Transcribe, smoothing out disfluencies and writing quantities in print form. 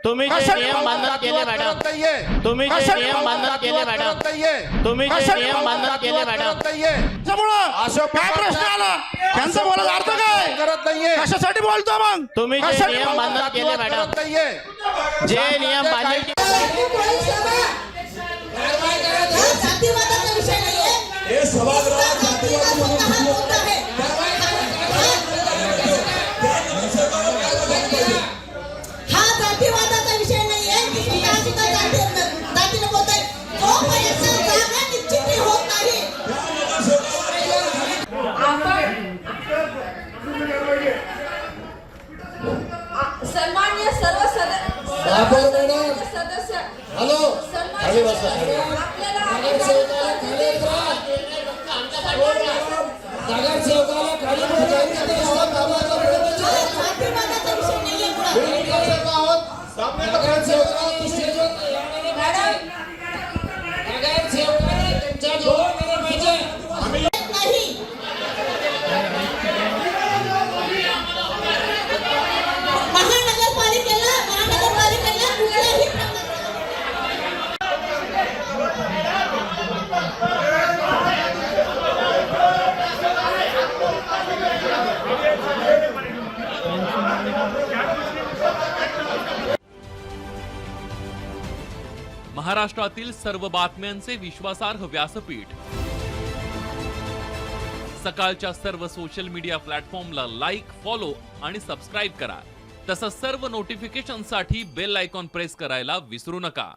तुम्ही जे नियम मान्य केले मॅडम, तुम्ही जे नियम मान्य केले मॅडम, तुम्ही जे नियम मान्य केले मॅडम, त्यामुळं काय प्रश्न आला त्यांचा बोलायचा अर्थ काय? कशासाठी बोलतो मग? तुम्ही जे नियम मान्य केले मॅडम, जे नियम मान्य जातीवादाचा विषय नाहीये, हा जातीवादाचा विषय नाहीये. जातीला बोलताय जोपर्यंत जागा निश्चित होत नाही. सन्माननीय सर्व सदस्य, हॅलो, महाराष्ट्रातील सर्व बातम्यांचे विश्वासार्ह व्यासपीठ, सकाळच्या सर्व सोशल मीडिया प्लॅटफॉर्मला लाईक, फॉलो आणि सबस्क्राईब करा. तसंच सर्व नोटिफिकेशनसाठी बेल आयकॉन प्रेस करायला विसरू नका.